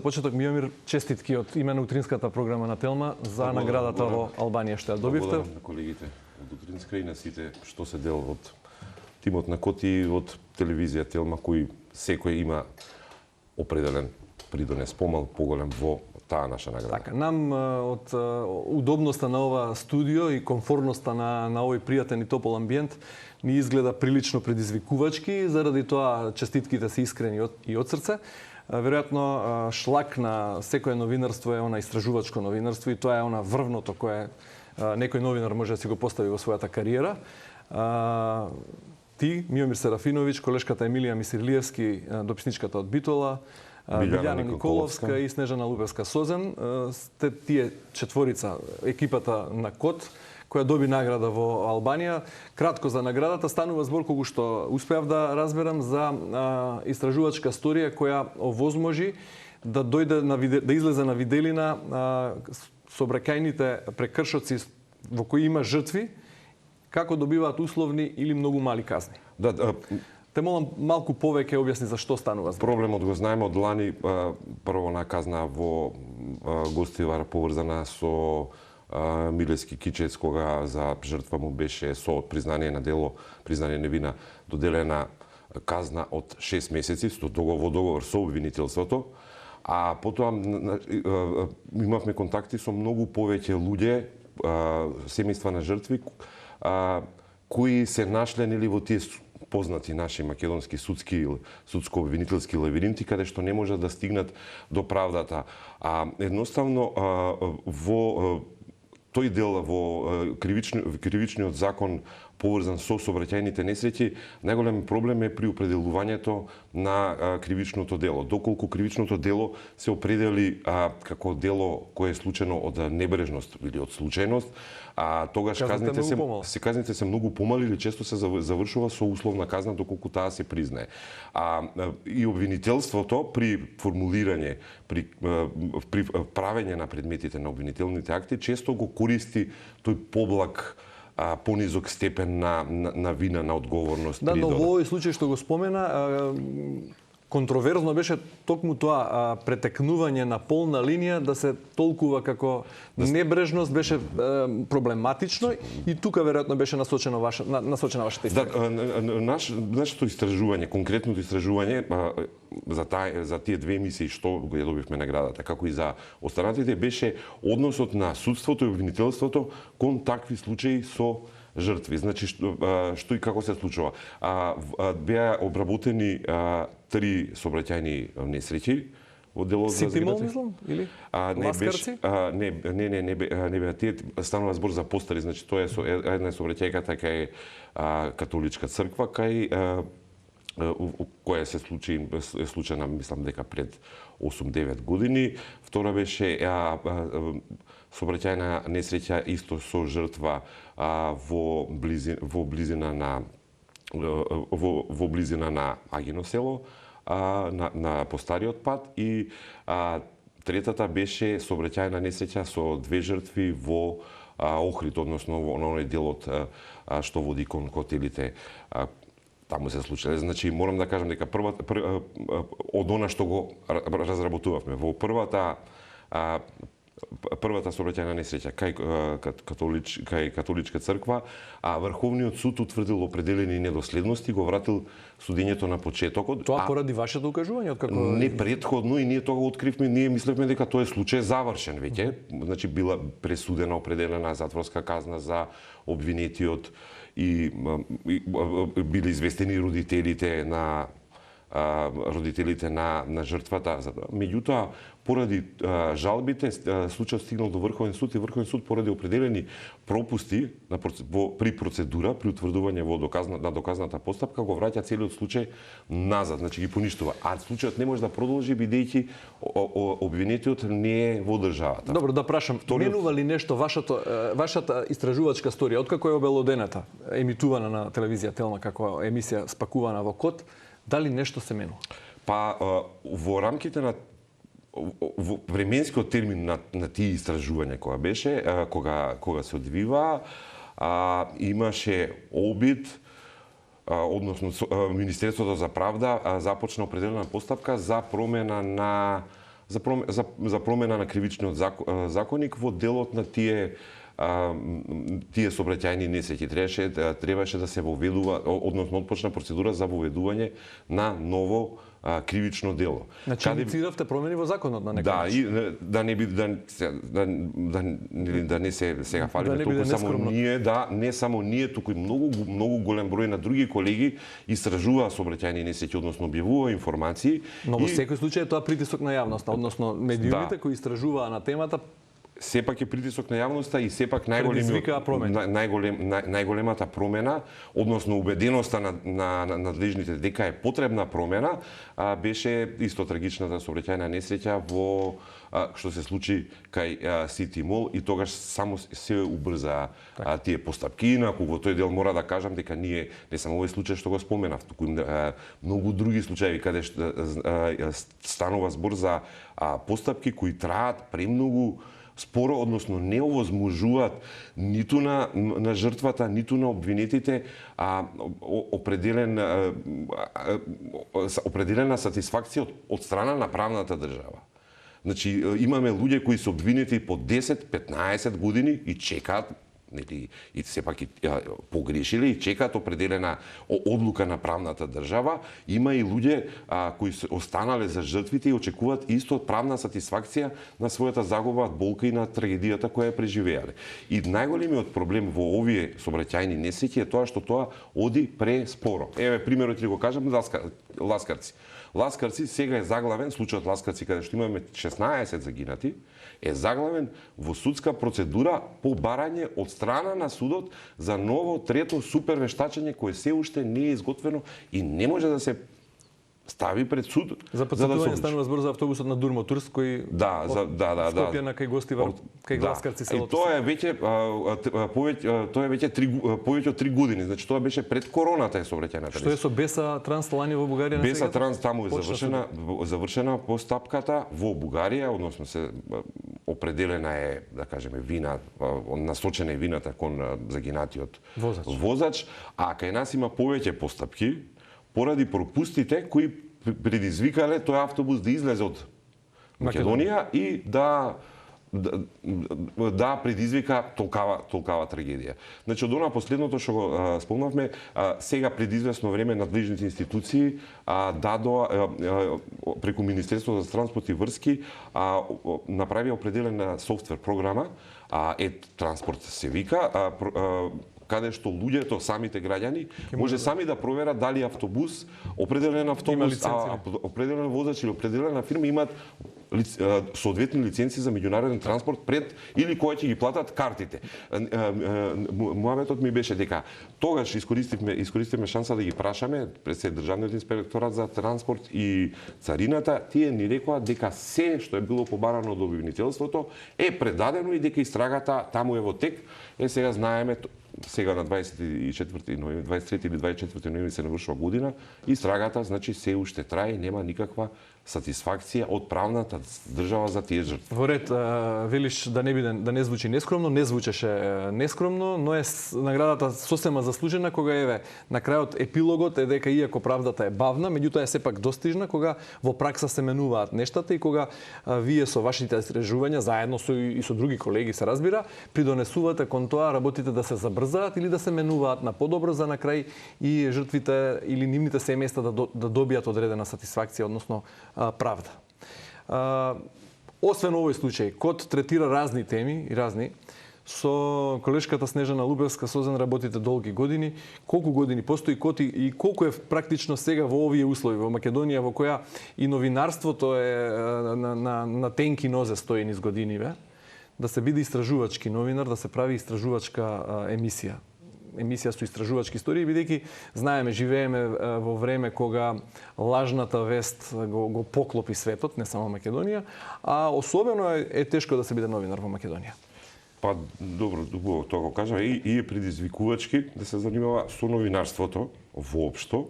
за почеток, Миомир, честитки од име на утринската програма на Телма за наградата во Албанија што ја добивте. Благодарам на колегите од Утринска и на сите што се дел од тимот на Коти и од телевизија Телма, кој секој има определен придонес, помал, поголем во таа наша награда. Така, нам од удобноста на ова студио и комфорноста на овој пријатен и топол амбиент ни изгледа прилично предизвикувачки, заради тоа честитките се искрени и од срце. Веројатно шлак на секое новинарство е она истражувачко новинарство и тоа е она врвното кое некој новинар може да си го постави во својата кариера. Ти, Миомир Серафиновиќ, колешката Емилија Мисирлиевски, дописничката од Битола, Билјана Николовска и Снежана Лупевска-Созен, сте тие четворица, екипата на КОТ, која доби награда во Албанија. Кратко за наградата станува збор кога што успеав да разберам за истражувачка сторија која овозможи да дојде да излезе на виделина сообраќајните прекршоци во кои има жртви, како добиваат условни или многу мали казни. Те молам малку повеќе објасни за што станува збор. Проблемот го знаеме од лани, прво на казна во Гостивар поврзана со Милески Кичец, кога за жртва му беше со признание на дело, признание невина, доделена казна од 6 месеци во договор со обвинителството, а потоа имавме контакти со многу повеќе луѓе, семејства на жртви, кои се нашленили во тие познати наши македонски судско-обвинителски лабиринти, каде што не можат да стигнат до правдата. Едноставно, во тој дел во кривичниот закон поврзан со сообраќајните несреќи, најголем проблем е при определувањето на кривичното дело. Доколку кривичното дело се определи како дело кое е случено од небрежност или од случајност, тогаш казните се многу помали или често се завршува со условна казна доколку таа се признае. И обвинителството при формулирање, при правење на предметите на обвинителните акти често го користи тој поблаг понизок степен на вина, на одговорност. Да, но во овој случај што го спомена, контроверзно беше токму тоа претекнување на полна линија да се толкува како небрежност беше проблематично и тука веројатно беше насочена вашата истрага. Нашето истражување, конкретното истражување за тие две емисии што го добивме наградата, како и за останатите, беше односот на судството и обвинителството кон такви случаи со жртви. Значи, што и како се случува. Беа обработени 3 сообраќајни несреќи во делот за Ситимол, мислам, или? Ласкарци? Не беа. Тие станува збор за постари, значи тоа е една сообраќајката кај католичка црква, кај која се случена, мислам дека пред 8-9 години. Втора беше сообраќајна несреќа исто со жртва во близина на Агино село, на постариот пат, и третата беше сообраќајна несреќа со 2 жртви во Охрид, односно во оној делот што води кон хотелите. Таму се случиле. Значи, морам да кажам дека од она што го разработувавме, во првата сообраќајна несреќа кај католичка црква, Врховниот суд утврдил определени недоследности, го вратил судењето на почетокот. Тоа поради вашето укажување, откако не предходно, и ние тоа откривме, ние мислевме дека тоа е случај завршен веќе. Значи била пресудена определена затворска казна за обвинетиот и биле известени родителите на жртвата. Меѓутоа, поради жалбите, случајот стигнал до Врховен суд и Врховен суд поради определени пропусти при процедура, при утврдување на доказната постапка, го враќа целиот случај назад, значи ги поништува. А случајот не може да продолжи бидејќи обвинетиот не е во државата. Добро, да прашам, менува ли нешто вашата истражувачка сторија, откако е обелодената, емитувана на телевизија Телма како емисија спакувана во КОТ, дали нешто се менува? Во рамките на временскиот термин на тие истражувања кога се одвива, имаше обид, односно Министерството за правда започна определена постапка за промена на за промена на кривичниот законник во делот на тие сообраќајни несреќи. Требаше да се воведува, односно отпочна процедура за воведување на ново кривично дело. Значи иницииравте промени во законот на некој начин. Да не се сега фалиме толку само ние, не само ние, туку и многу голем број на други колеги истражуваа сообраќајни несреќи, односно објавуваа информации. Но во секој случај тоа притисок на јавноста, односно медиумите кои истражуваа на темата сепак е притисок на јавноста и сепак најголемата промена, односно убеденоста на надлежните дека е потребна промена, беше исто трагичната сообраќајна несреќа во што се случи кај Сити Мол и тогаш само се убрзаа тие постапки. Инаку во тој дел мора да кажам дека ние не само овој случај што го споменав, туку многу други случаи каде станува збор за постапки кои траат премногу споро, односно не овозможуваат ниту на жртвата, ниту на обвинетите определена сатисфакција од страна на правната држава. Значи, имаме луѓе кои се обвинети по 10-15 години и чекаат, и сепак погрешиле и чекаат определена одлука на правната држава. Има и луѓе кои се останале за жртвите и очекуваат исто правна сатисфакција на својата загуба, болка и на трагедијата која ја преживеале. И најголемиот проблем во овие сообраќајни несреќи е тоа што тоа оди преспоро. Еве примерот ќе го кажам, Ласкарци. Ласкарци сега е заглавен, случајот Ласкарци каде што имаме 16 загинати, е заглавен во судска процедура по барање од страна на судот за ново трето супер вештачење кое се уште не е изготвено и не може да се стави пред суд за потсетување станува збор за автобусот на Дурмо Турс кој Скопје на кај гостива кај Ласкарци селото. И тоа е веќе повеќе од 3 години, значи тоа беше пред короната е сообраќајната. Што е со Беса Транс лани во Бугарија на сега? Беса Транс таму е завршена постапката во Бугарија, односно се определена е, да кажеме, вина, насочена е вината кон загинатиот возач, а кај нас има повеќе постапки поради пропустите кои предизвикале тој автобус да излезе од Македонија и да предизвика толкава трагедија. Значи, од она последното што го спомнавме, сега пред известно време надлежните институции дадоа преку Министерството за транспорт и врски направи определена софтвер програма, Транспорт се вика, каде што луѓето, самите граѓани, може сами да проверат дали автобус, определен автобус, определен воzač или определена фирма имаат соодветни лиценци за меѓународен транспорт пред или кои ќе ги платат картите. Муаветот ми беше дека тогаш искористивме шанса да ги прашаме пред Државниот инспекторат за транспорт и царината, тие ни рекоа дека се што е било побарано од обвинителството е предадено и дека истрагата таму е во тек. Сега знаеме, сега на 23 или 24 ноември се навршува година, истрагата, значи, се уште трае и нема никаква сатисфакција од правната држава за тие жртви. Во ред, велиш да не звучи нескромно, не звучеше нескромно, но е наградата сосема заслужена кога еве на крајот епилогот е дека иако правдата е бавна, меѓутоа е сепак достижна кога во пракса се менуваат нештата и кога вие со вашите истражувања заедно и со други колеги се разбира, придонесувате кон тоа работите да се забрзаат или да се менуваат на подобро за на крај и жртвите или нивните семејства да добијат одредена сатисфакција, односно правда. Освен овој случај, КОТ третира разни теми и разни. Со колешката Снежана Лубевска Созен работите долги години. Колку години постои КОТ и колку е практично сега во овие услови во Македонија во која и новинарството е на тенки нозе стои низ годиниве, да се биде истражувачки новинар, да се прави истражувачка емисија со истражувачки истории, бидејќи знаеме, живееме во време кога лажната вест го поклопи светот, не само Македонија, а особено е тешко да се биде новинар во Македонија. Па добро, убаво тоа го кажам, и е предизвикувачки да се занимава со новинарството воопшто,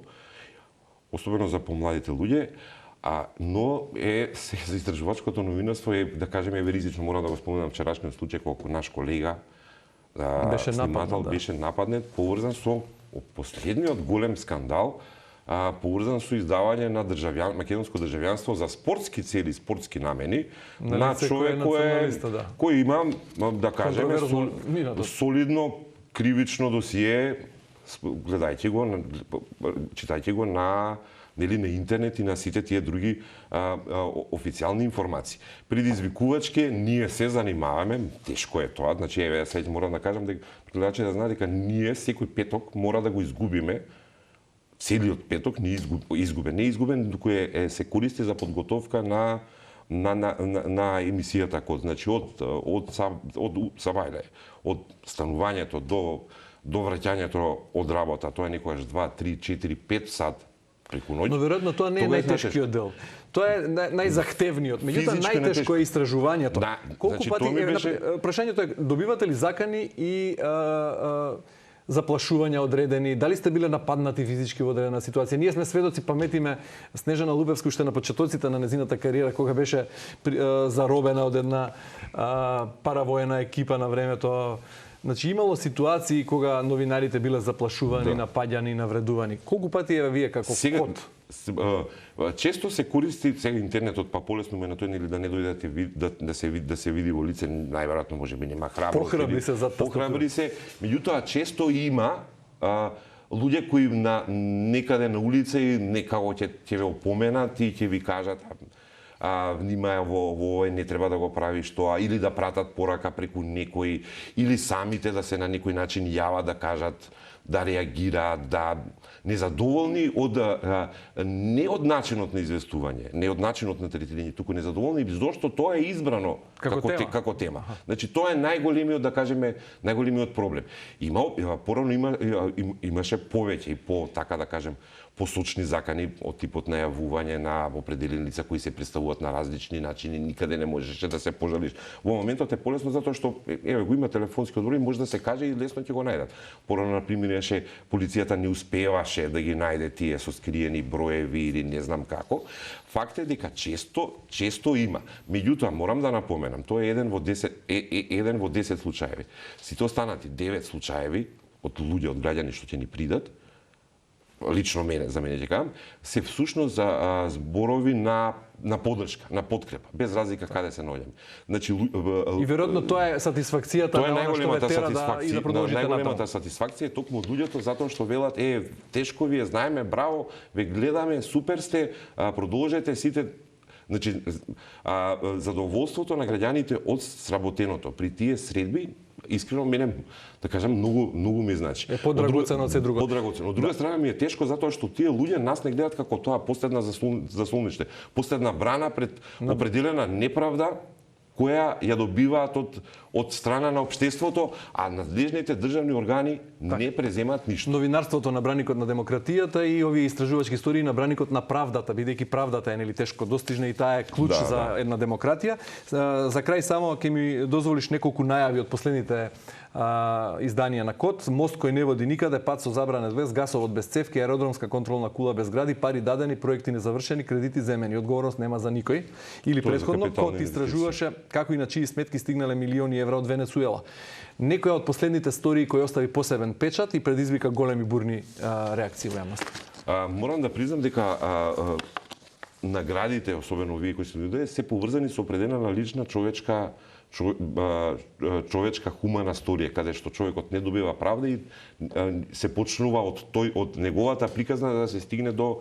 особено за помладите луѓе, но за истражувачкото новинарство е, да кажеме, ризично. Морам да го споменам вчерашниот случај кога наш колега беше нападнат поврзан со последниот голем скандал поврзан со издавање на македонско државјанство за спортски цели, спортски намени на човек кој има, да кажеме, солидно кривично досие, гледајќи го, читајќи го на интернет и на сите тие други официјални информации. Предизвикувачки ние се занимаваме, тешко е тоа, значи еве сега морам да кажам дека гледачите да знаат дека ние секој петок мора да го изгубиме, целиот петок не изгубен, туку се користи за подготовка на емисијата Код. Значи од Сабајле, од станувањето до враќањето од работа, тоа е некогаш 2, 3, 4, 5 сат преку ноќ. Но веројатно тоа не е најтешкиот дел. Тоа е најзахтевниот. Меѓутоа најтешко е истражувањето. Колку пати прашањето е добивате ли закани и заплашувања одредени, дали сте биле нападнати физички во одредена ситуација? Ние сме сведоци, паметиме Снежана Лупевска уште на почетоците на незината кариера, кога беше заробена од една паравоена екипа на времето. Значи имало ситуации кога новинарите биле заплашувани, напаѓани, навредувани. Колку пати е вие како Код? Често се користи сега интернетот, па полесно ме на тој или да не дојдете да се види во лице, најверојатно можеби нема храброст. Похрабри се за Похрабри се, меѓутоа често има луѓе кои некаде на улица и некако ќе ве опоменат и ќе ви кажат внимај во овој, не треба да го правиш тоа, или да пратат порака преку некој, или самите да се на некој начин јават да кажат, да реагираат, да незадоволни не од начинот на известување, не од начинот на третирање, туку незадоволни зашто тоа е избрано како тема. Значи тоа е најголемиот, да кажеме, најголемиот проблем. Порано имаше повеќе и така да кажем посочни закани од типот најавување на определени лица кои се представуваат на различни начини, никаде не можеше да се пожалиш. Во моментот е полесно затоа што еве го има телефонски одбор и може да се каже и лесно ќе го најдат. Порано на пример полицијата не успеваше да ги најде тие со скриени броеви или не знам како. Факт е дека често има. Меѓутоа морам да напоменам, тоа е еден во 10 случаеви. Сите останати 9 случаеви од луѓе, од граѓани што ќе ни придат, лично за мене ќе кажам, се всушност за зборови на поддршка, на подкрепа, без разлика каде се наоѓаме. Значи и веројатно тоа е сатисфакцијата на она што ве тера да продолжите натаму. Најголемата сатисфакција е токму од луѓето затоа што велат тешко ви е, знаеме, браво, ве гледаме, супер сте, продолжете сите. Значи задоволството на граѓаните од сработеното при тие средби искрено мене, да кажам, многу ми значи. Е подрагоцено од се друго. Подрагоцено. Од друга страна ми е тешко затоа што тие луѓе нас не гледаат како тоа последна заслониште, последна брана пред определена неправда која ја добиваат од страна на општеството, а надлежните државни органи не преземаат ништо. Новинарството на браникот на демократијата и овие истражувачки истории на браникот на правдата, бидејќи правдата е тешко достижна и таа е клуч за една демократија. За крај само ќе ми дозволиш неколку најави од последните изданија на Код. Мост кој не води никаде, пат со забранет вез, гасовод без цевки, аеродромска контролна кула без гради, пари дадени, проекти незавршени, кредити земени. Одговорност нема за никој. Или претходно Код истражуваше како и на чии сметки стигнале милиони евра од Венецуела. Некоја од последните стории кој остави посебен печат и предизвика големи бурни реакции во јавноста. Морам да признам дека наградите, особено овие кои се дојде, се поврзани со определена лична човечка хумана сторија, каде што човекот не добива правда и се почнува од неговата приказна да се стигне до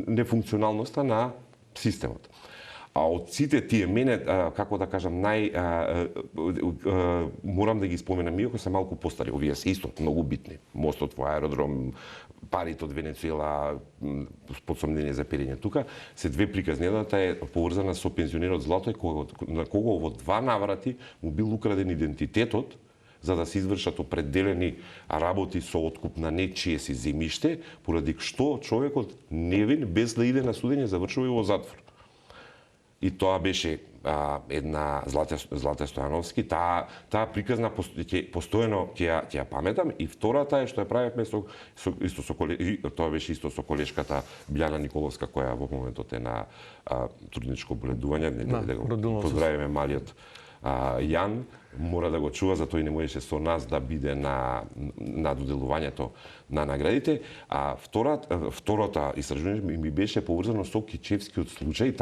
нефункционалноста на системот. А од сите тие мене, како да кажам, морам да ги споменам, иако се малку постари, овие се исто многу битни. Мостот во аеродром, парите од Венецуела, под сомнение за перење тука, се две приказни. Едната е поврзана со пензионерот Златој, на кого во 2 наврати му бил украден идентитетот за да се извршат определени работи со откуп на нечие си земјиште, поради што човекот невин, без да иде на судење, завршува и во затвор. И тоа беше една Злата Стојановски, таа приказна постојано ќе ја паметам, и втората е што ја правевме тоа беше исто со колешката Билјана Николовска, која во моментот е на трудничко боледување, да го поздравиме малиот Јан мора да го чува, затоа и не можеше со нас да биде на доделувањето на наградите. А втората истражување ми беше поврзано со Кичевскиот случај.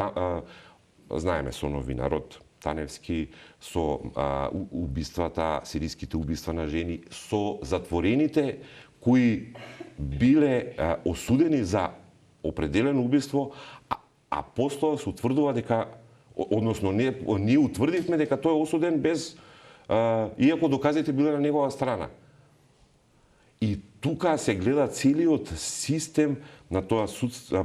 Знаеме со новинарот Таневски, со убиствата, сириските убиства на жени, со затворените кои биле осудени за определено убиство, а постоја се утврдува дека, односно ние утврдивме дека тој е осуден без, иако доказите биле на негова страна. И тука се гледа целиот систем на тоа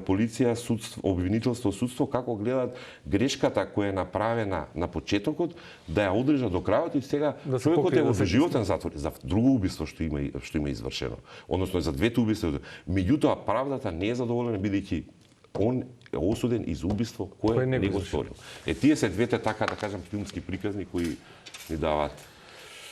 полиција, судство, обвинителство, судство, како гледат грешката која е направена на почетокот, да ја одржа до крајот и сега човекот е во доживотен затвор за друго убиство што има извршено. Односно за двете убиства. Меѓутоа правдата не е задоволена бидејќи он е осуден и за убиство кое не го сторил. Тие се двете, така да кажам, филмски приказни кои ни даваат.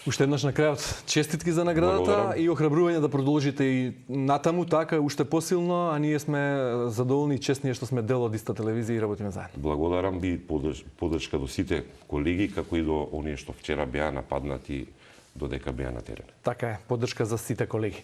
Уште еднаш на крајот, честитки за наградата и охрабрување да продолжите и натаму така уште посилно, а ние сме задоволни и честни што сме дел од иста телевизија и работиме заедно. Благодарам ви, поддршка до сите колеги, како и до оние што вчера беа нападнати додека беа на терен. Така е, поддршка за сите колеги.